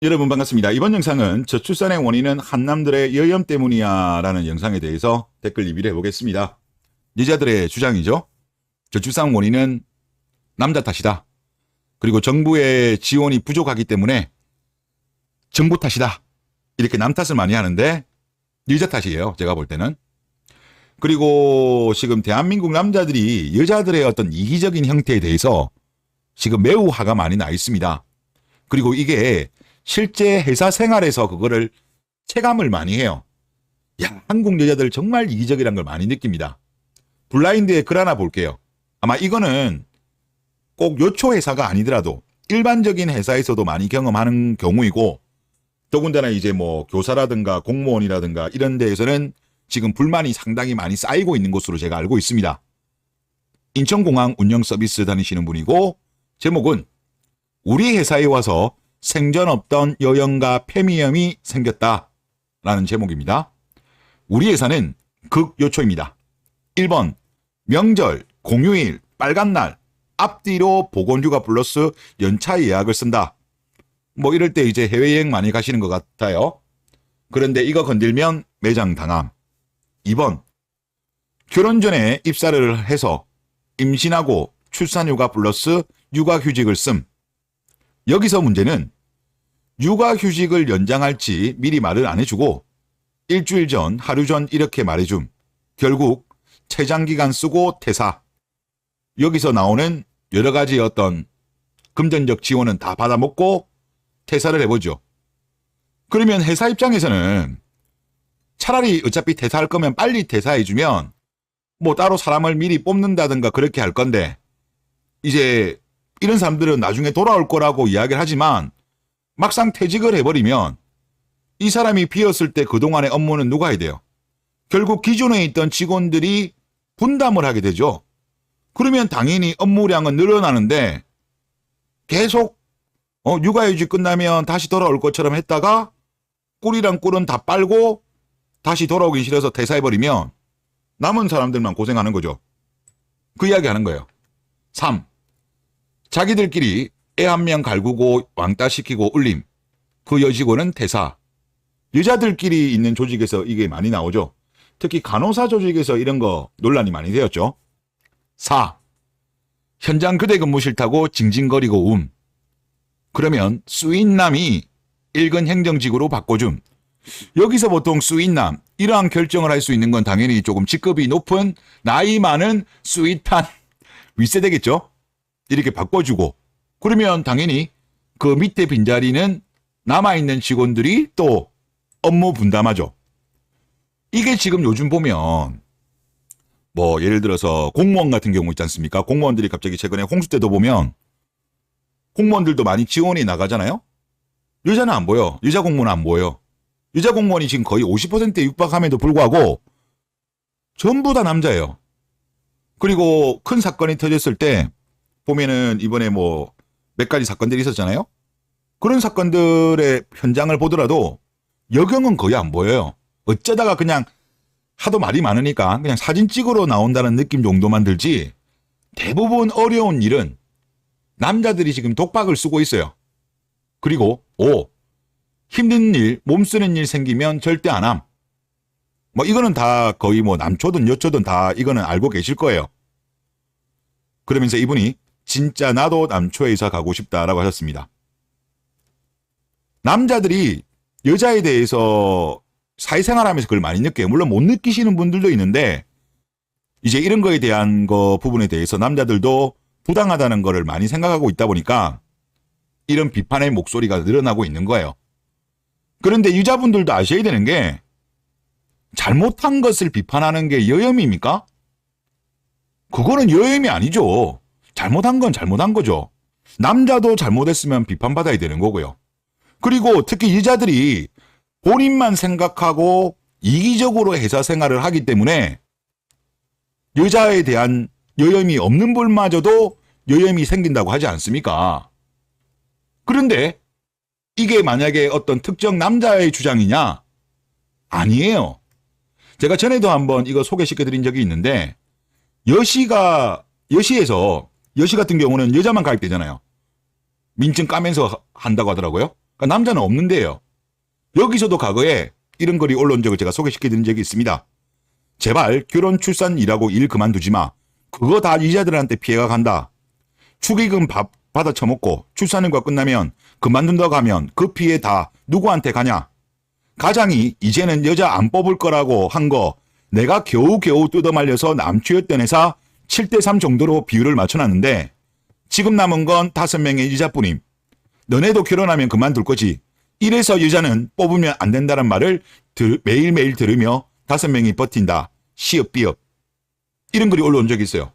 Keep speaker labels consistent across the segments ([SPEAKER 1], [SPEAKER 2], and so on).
[SPEAKER 1] 여러분 반갑습니다. 이번 영상은 저출산의 원인은 한남들의 여염 때문이야 라는 영상에 대해서 댓글 리뷰를 해보겠습니다. 여자들의 주장이죠. 저출산 원인은 남자 탓이다. 그리고 정부의 지원이 부족하기 때문에 정부 탓이다. 이렇게 남 탓을 많이 하는데 여자 탓이에요. 제가 볼 때는. 그리고 지금 대한민국 남자들이 여자들의 어떤 이기적인 형태에 대해서 지금 매우 화가 많이 나 있습니다. 그리고 이게 실제 회사 생활에서 그거를 체감을 많이 해요. 야, 한국 여자들 정말 이기적이란 걸 많이 느낍니다. 블라인드에 글 하나 볼게요. 아마 이거는 꼭 요초 회사가 아니더라도 일반적인 회사에서도 많이 경험하는 경우이고, 더군다나 이제 뭐 교사라든가 공무원이라든가 이런 데에서는 지금 불만이 상당히 많이 쌓이고 있는 것으로 제가 알고 있습니다. 인천공항 운영 서비스 다니시는 분이고, 제목은 우리 회사에 와서 생전 없던 여염과 페미염이 생겼다라는 제목입니다. 우리 회사는 극요초입니다. 1번 명절, 공휴일, 빨간날, 앞뒤로 보건휴가 플러스 연차 예약을 쓴다. 뭐 이럴 때 이제 해외여행 많이 가시는 것 같아요. 그런데 이거 건들면 매장 당함. 2번 결혼 전에 입사를 해서 임신하고 출산휴가 플러스 육아휴직을 씀. 여기서 문제는 육아휴직을 연장할지 미리 말을 안 해주고 일주일 전, 하루 전 이렇게 말해줌. 결국 최장기간 쓰고 퇴사. 여기서 나오는 여러 가지 어떤 금전적 지원은 다 받아먹고 퇴사를 해보죠. 그러면 회사 입장에서는 차라리 어차피 퇴사할 거면 빨리 퇴사해주면 뭐 따로 사람을 미리 뽑는다든가 그렇게 할 건데, 이제 이런 사람들은 나중에 돌아올 거라고 이야기를 하지만 막상 퇴직을 해버리면 이 사람이 비었을 때 그동안의 업무는 누가 해야 돼요? 결국 기존에 있던 직원들이 분담을 하게 되죠. 그러면 당연히 업무량은 늘어나는데 계속 육아휴직 끝나면 다시 돌아올 것처럼 했다가 꿀이랑 꿀은 다 빨고 다시 돌아오기 싫어서 퇴사해버리면 남은 사람들만 고생하는 거죠. 그 이야기 하는 거예요. 3. 자기들끼리 애 한 명 갈구고 왕따 시키고 울림. 그 여직원은 퇴사. 여자들끼리 있는 조직에서 이게 많이 나오죠. 특히 간호사 조직에서 이런 거 논란이 많이 되었죠. 4. 현장 교대 근무 싫다고 징징거리고 그러면 수인남이 일근 행정직으로 바꿔줌. 여기서 보통 수인남, 이러한 결정을 할 수 있는 건 당연히 조금 직급이 높은 나이 많은 스윗한 윗세대겠죠. 이렇게 바꿔주고, 그러면 당연히 그 밑에 빈자리는 남아있는 직원들이 또 업무 분담하죠. 이게 지금 요즘 보면 뭐 예를 들어서 공무원 같은 경우 있지 않습니까? 공무원들이 갑자기 최근에 홍수 때도 보면 공무원들도 많이 지원이 나가잖아요. 여자는 안 보여. 여자 공무원은 안 보여요. 여자 공무원이 지금 거의 50%에 육박함에도 불구하고 전부 다 남자예요. 그리고 큰 사건이 터졌을 때 보면은 이번에 뭐 몇 가지 사건들이 있었잖아요. 그런 사건들의 현장을 보더라도 여경은 거의 안 보여요. 어쩌다가 그냥 하도 말이 많으니까 그냥 사진 찍으러 나온다는 느낌 정도만 들지, 대부분 어려운 일은 남자들이 지금 독박을 쓰고 있어요. 그리고 5. 힘든 일, 몸 쓰는 일 생기면 절대 안 함. 뭐 이거는 다 거의 뭐 남초든 여초든 다 이거는 알고 계실 거예요. 그러면서 이분이 진짜 나도 남초회사 가고 싶다라고 하셨습니다. 남자들이 여자에 대해서 사회생활하면서 그걸 많이 느껴요. 물론 못 느끼시는 분들도 있는데 이제 이런 거에 대한 부분에 대해서 남자들도 부당하다는 거를 많이 생각하고 있다 보니까 이런 비판의 목소리가 늘어나고 있는 거예요. 그런데 유자분들도 아셔야 되는 게, 잘못한 것을 비판하는 게 여염입니까? 그거는 여염이 아니죠. 잘못한 건 잘못한 거죠. 남자도 잘못했으면 비판받아야 되는 거고요. 그리고 특히 여자들이 본인만 생각하고 이기적으로 회사 생활을 하기 때문에 여자에 대한 여염이 없는 분마저도 여염이 생긴다고 하지 않습니까? 그런데 이게 만약에 어떤 특정 남자의 주장이냐? 아니에요. 제가 전에도 한번 이거 소개시켜드린 적이 있는데, 여시에서 여시 같은 경우는 여자만 가입되잖아요. 민증 까면서 한다고 하더라고요. 그러니까 남자는 없는데요. 여기서도 과거에 이런 글이 올라온 적을 제가 소개시켜드린 적이 있습니다. 제발 결혼 출산이라고 일 그만두지 마. 그거 다 여자들한테 피해가 간다. 축의금 받아 처먹고 출산휴가 끝나면 그만둔다고 하면 그 피해 다 누구한테 가냐. 가장이 이제는 여자 안 뽑을 거라고 한 거 내가 겨우겨우 뜯어말려서 남취했던 회사 7대3 정도로 비율을 맞춰놨는데 지금 남은 건 5명의 여자뿐임. 너네도 결혼하면 그만둘 거지. 이래서 여자는 뽑으면 안 된다는 말을 매일매일 들으며 5명이 버틴다. 시업비업. 이런 글이 올라온 적이 있어요.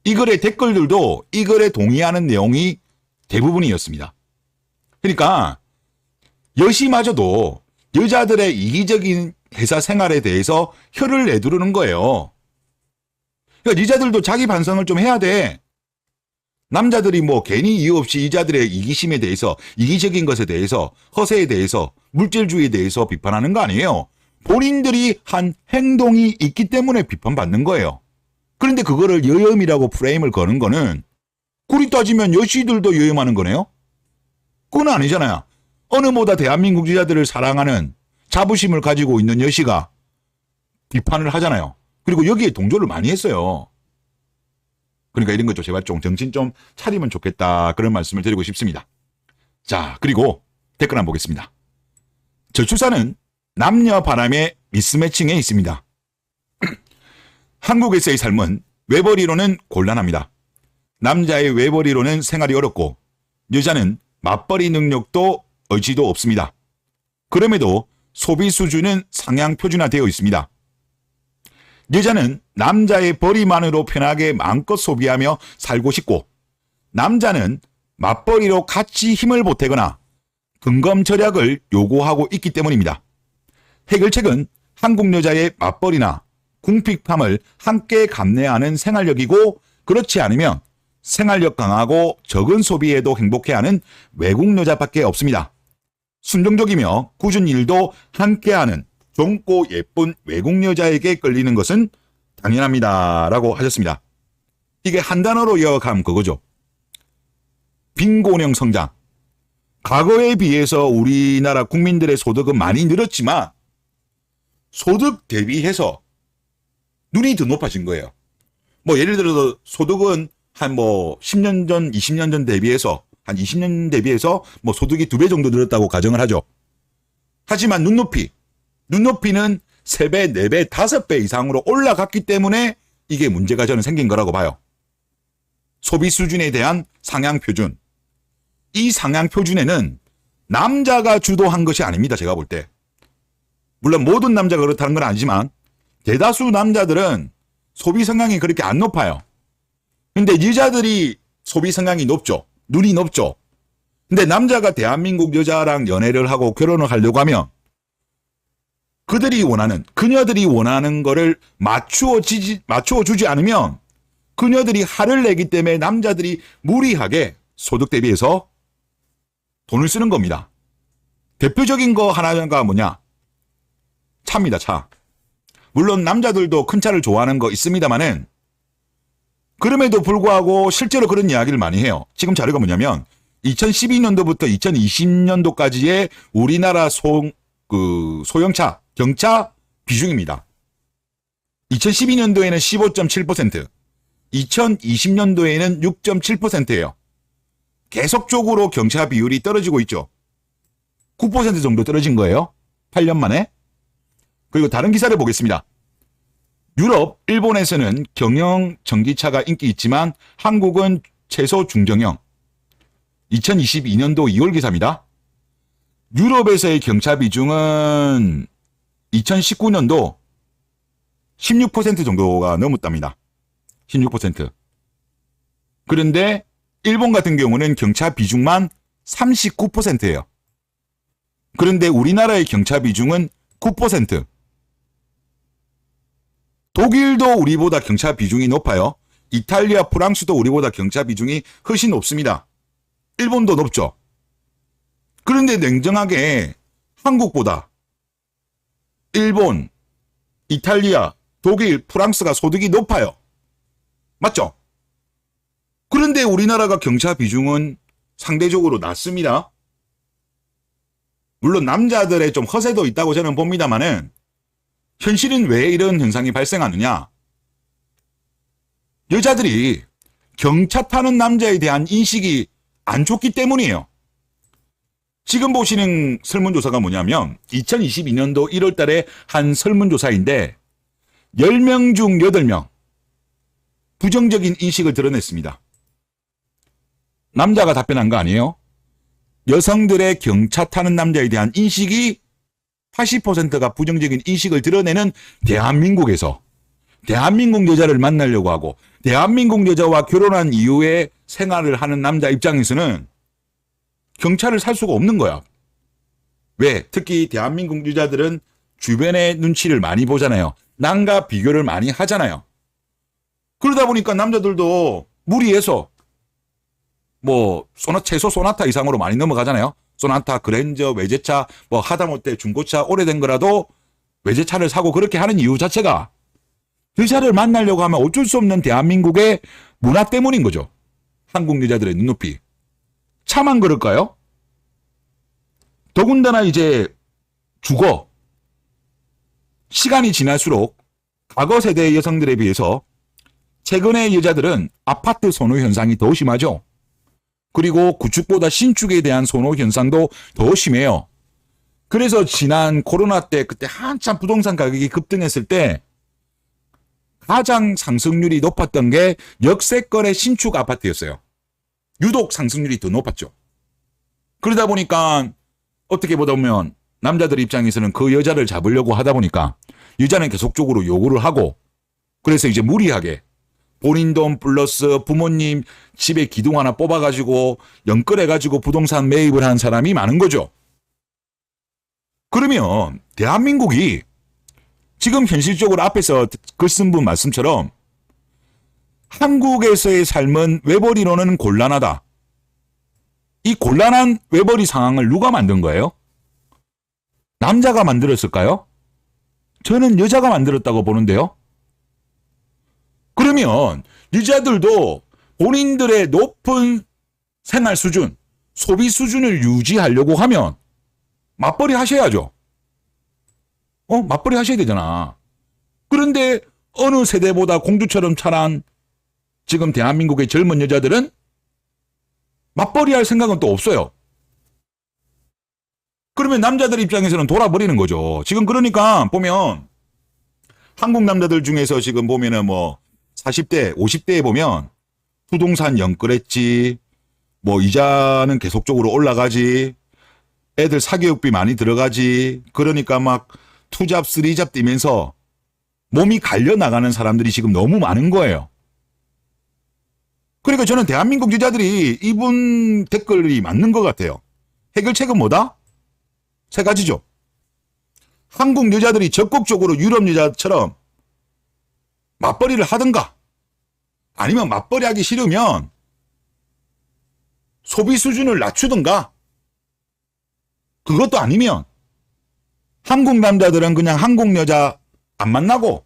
[SPEAKER 1] 이 글의 댓글들도 이 글에 동의하는 내용이 대부분이었습니다. 그러니까 여시마저도 여자들의 이기적인 회사 생활에 대해서 혀를 내두르는 거예요. 그러니까 여자들도 자기 반성을 좀 해야 돼. 남자들이 뭐 괜히 이유 없이 여자들의 이기심에 대해서, 이기적인 것에 대해서, 허세에 대해서, 물질주의에 대해서 비판하는 거 아니에요. 본인들이 한 행동이 있기 때문에 비판받는 거예요. 그런데 그거를 여염이라고 프레임을 거는 거는 그리 따지면 여시들도 여염하는 거네요. 그건 아니잖아요. 어느 뭐다 대한민국 여자들을 사랑하는 자부심을 가지고 있는 여시가 비판을 하잖아요. 그리고 여기에 동조를 많이 했어요. 그러니까 이런 것 좀 제발 좀 정신 좀 차리면 좋겠다. 그런 말씀을 드리고 싶습니다. 자, 그리고 댓글 한번 보겠습니다. 저출산은 남녀 바람의 미스매칭에 있습니다. 한국에서의 삶은 외벌이로는 곤란합니다. 남자의 외벌이로는 생활이 어렵고 여자는 맞벌이 능력도 의지도 없습니다. 그럼에도 소비 수준은 상향 표준화되어 있습니다. 여자는 남자의 벌이만으로 편하게 마음껏 소비하며 살고 싶고 남자는 맞벌이로 같이 힘을 보태거나 근검절약을 요구하고 있기 때문입니다. 해결책은 한국 여자의 맞벌이나 궁핍함을 함께 감내하는 생활력이고 그렇지 않으면 생활력 강하고 적은 소비에도 행복해하는 외국 여자밖에 없습니다. 순종적이며 꾸준한 일도 함께하는 젊고 예쁜 외국 여자에게 끌리는 것은 당연합니다. 라고 하셨습니다. 이게 한 단어로 요약하면 그거죠. 빈곤형 성장. 과거에 비해서 우리나라 국민들의 소득은 많이 늘었지만 소득 대비해서 눈이 더 높아진 거예요. 뭐 예를 들어서 소득은 한 뭐 10년 전, 20년 전 대비해서 한 20년 대비해서 뭐 소득이 2배 정도 늘었다고 가정을 하죠. 하지만 눈높이는 3배, 4배, 5배 이상으로 올라갔기 때문에 이게 문제가 저는 생긴 거라고 봐요. 소비 수준에 대한 상향 표준. 이 상향 표준에는 남자가 주도한 것이 아닙니다. 제가 볼 때. 물론 모든 남자가 그렇다는 건 아니지만 대다수 남자들은 소비 성향이 그렇게 안 높아요. 근데 여자들이 소비 성향이 높죠. 눈이 높죠. 근데 남자가 대한민국 여자랑 연애를 하고 결혼을 하려고 하면 그녀들이 원하는 거를 맞추어 주지 않으면 그녀들이 화를 내기 때문에 남자들이 무리하게 소득 대비해서 돈을 쓰는 겁니다. 대표적인 거 하나가 뭐냐? 차입니다, 차. 물론 남자들도 큰 차를 좋아하는 거 있습니다만은 그럼에도 불구하고 실제로 그런 이야기를 많이 해요. 지금 자료가 뭐냐면 2012년도부터 2020년도까지의 우리나라 소형차, 경차 비중입니다. 2012년도에는 15.7%, 2020년도에는 6.7%예요. 계속적으로 경차 비율이 떨어지고 있죠. 9% 정도 떨어진 거예요. 8년 만에. 그리고 다른 기사를 보겠습니다. 유럽, 일본에서는 경영 전기차가 인기 있지만 한국은 최소 중정형. 2022년도 2월 기사입니다. 유럽에서의 경차 비중은 2019년도 16% 정도가 넘었답니다. 16%. 그런데 일본 같은 경우는 경차 비중만 39%예요. 그런데 우리나라의 경차 비중은 9%. 독일도 우리보다 경차 비중이 높아요. 이탈리아, 프랑스도 우리보다 경차 비중이 훨씬 높습니다. 일본도 높죠. 그런데 냉정하게 한국보다 일본, 이탈리아, 독일, 프랑스가 소득이 높아요. 맞죠? 그런데 우리나라가 경차 비중은 상대적으로 낮습니다. 물론 남자들의 좀 허세도 있다고 저는 봅니다만은 현실은 왜 이런 현상이 발생하느냐. 여자들이 경차 타는 남자에 대한 인식이 안 좋기 때문이에요. 지금 보시는 설문조사가 뭐냐면 2022년도 1월 달에 한 설문조사인데 10명 중 8명 부정적인 인식을 드러냈습니다. 남자가 답변한 거 아니에요? 여성들의 경차 타는 남자에 대한 인식이 80%가 부정적인 인식을 드러내는 대한민국에서 대한민국 여자를 만나려고 하고 대한민국 여자와 결혼한 이후에 생활을 하는 남자 입장에서는 경차를 살 수가 없는 거야. 왜? 특히 대한민국 여자들은 주변의 눈치를 많이 보잖아요. 남과 비교를 많이 하잖아요. 그러다 보니까 남자들도 무리해서 뭐 최소 소나타 이상으로 많이 넘어가잖아요. 소나타, 그랜저, 외제차, 뭐 하다못해 중고차 오래된 거라도 외제차를 사고 그렇게 하는 이유 자체가 여자를 만나려고 하면 어쩔 수 없는 대한민국의 문화 때문인 거죠. 한국 여자들의 눈높이. 차만 그럴까요? 더군다나 이제 주거. 시간이 지날수록 과거 세대의 여성들에 비해서 최근의 여자들은 아파트 선호 현상이 더 심하죠. 그리고 구축보다 신축에 대한 선호 현상도 더 심해요. 그래서 지난 코로나 때 그때 한참 부동산 가격이 급등했을 때 가장 상승률이 높았던 게 역세권의 신축 아파트였어요. 유독 상승률이 더 높았죠. 그러다 보니까 어떻게 보다 보면 남자들 입장에서는 그 여자를 잡으려고 하다 보니까 여자는 계속적으로 요구를 하고 그래서 이제 무리하게 본인 돈 플러스 부모님 집에 기둥 하나 뽑아가지고 연끌해가지고 부동산 매입을 한 사람이 많은 거죠. 그러면 대한민국이 지금 현실적으로 앞에서 글 쓴 분 말씀처럼 한국에서의 삶은 외벌이로는 곤란하다. 이 곤란한 외벌이 상황을 누가 만든 거예요? 남자가 만들었을까요? 저는 여자가 만들었다고 보는데요. 그러면 여자들도 본인들의 높은 생활 수준, 소비 수준을 유지하려고 하면 맞벌이 하셔야죠. 맞벌이 하셔야 되잖아. 그런데 어느 세대보다 공주처럼 자란 지금 대한민국의 젊은 여자들은 맞벌이 할 생각은 또 없어요. 그러면 남자들 입장에서는 돌아버리는 거죠. 지금 그러니까 보면 한국 남자들 중에서 지금 보면은 뭐 40대, 50대에 보면 부동산 연끌했지, 뭐 이자는 계속적으로 올라가지, 애들 사교육비 많이 들어가지, 그러니까 막 투잡, 쓰리잡 뛰면서 몸이 갈려 나가는 사람들이 지금 너무 많은 거예요. 그러니까 저는 대한민국 여자들이 이분 댓글이 맞는 것 같아요. 해결책은 뭐다? 세 가지죠. 한국 여자들이 적극적으로 유럽 여자처럼 맞벌이를 하든가 아니면 맞벌이 하기 싫으면 소비 수준을 낮추든가 그것도 아니면 한국 남자들은 그냥 한국 여자 안 만나고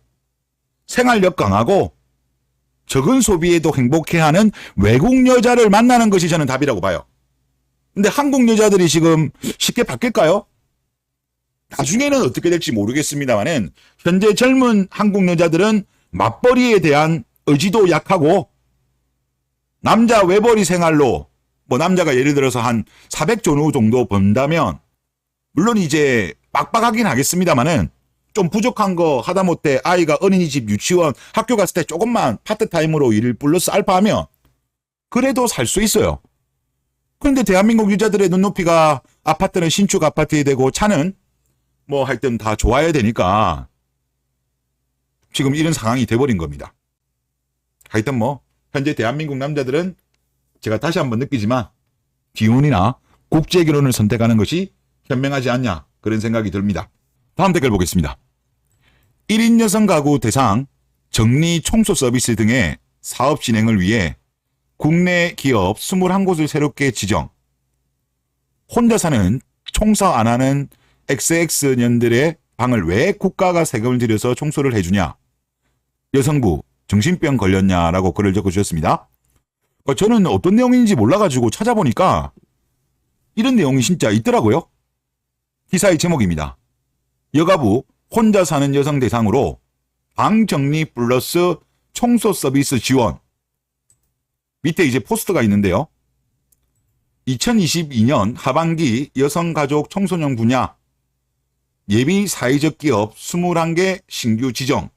[SPEAKER 1] 생활력 강하고 적은 소비에도 행복해하는 외국 여자를 만나는 것이 저는 답이라고 봐요. 근데 한국 여자들이 지금 쉽게 바뀔까요? 나중에는 어떻게 될지 모르겠습니다만은 현재 젊은 한국 여자들은 맞벌이에 대한 의지도 약하고 남자 외벌이 생활로 뭐 남자가 예를 들어서 한 400전후 정도 번다면 물론 이제 빡빡하긴 하겠습니다만은 좀 부족한 거 하다못해 아이가 어린이집 유치원 학교 갔을 때 조금만 파트타임으로 일을 플러스 알파 하면 그래도 살 수 있어요. 그런데 대한민국 여자들의 눈높이가 아파트는 신축 아파트에 되고 차는 뭐 하여튼 다 좋아야 되니까 지금 이런 상황이 돼버린 겁니다. 하여튼 뭐 현재 대한민국 남자들은 제가 다시 한번 느끼지만 기혼이나 국제 결혼을 선택하는 것이 현명하지 않냐 그런 생각이 듭니다. 다음 댓글 보겠습니다. 1인 여성 가구 대상 정리 청소 서비스 등의 사업 진행을 위해 국내 기업 21곳을 새롭게 지정. 혼자 사는 청소 안 하는 XX년들의 방을 왜 국가가 세금을 들여서 청소를 해주냐. 여성부 정신병 걸렸냐라고 글을 적어주셨습니다. 저는 어떤 내용인지 몰라가지고 찾아보니까 이런 내용이 진짜 있더라고요. 기사의 제목입니다. 여가부 혼자 사는 여성 대상으로 방 정리 플러스 청소 서비스 지원. 밑에 이제 포스터가 있는데요. 2022년 하반기 여성가족 청소년 분야 예비 사회적 기업 21개 신규 지정.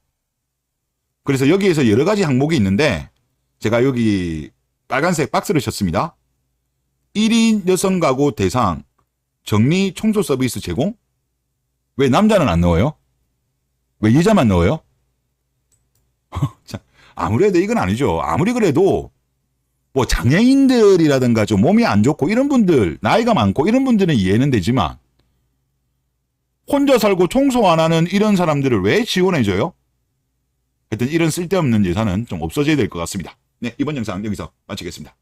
[SPEAKER 1] 그래서 여기에서 여러 가지 항목이 있는데 제가 여기 빨간색 박스를 쳤습니다. 1인 여성 가구 대상 정리 청소 서비스 제공? 왜 남자는 안 넣어요? 왜 여자만 넣어요? 아무래도 이건 아니죠. 아무리 그래도 뭐 장애인들이라든가 좀 몸이 안 좋고 이런 분들, 나이가 많고 이런 분들은 이해는 되지만 혼자 살고 청소 안 하는 이런 사람들을 왜 지원해줘요? 하여튼 이런 쓸데없는 예산은 좀 없어져야 될 것 같습니다. 네, 이번 영상 여기서 마치겠습니다.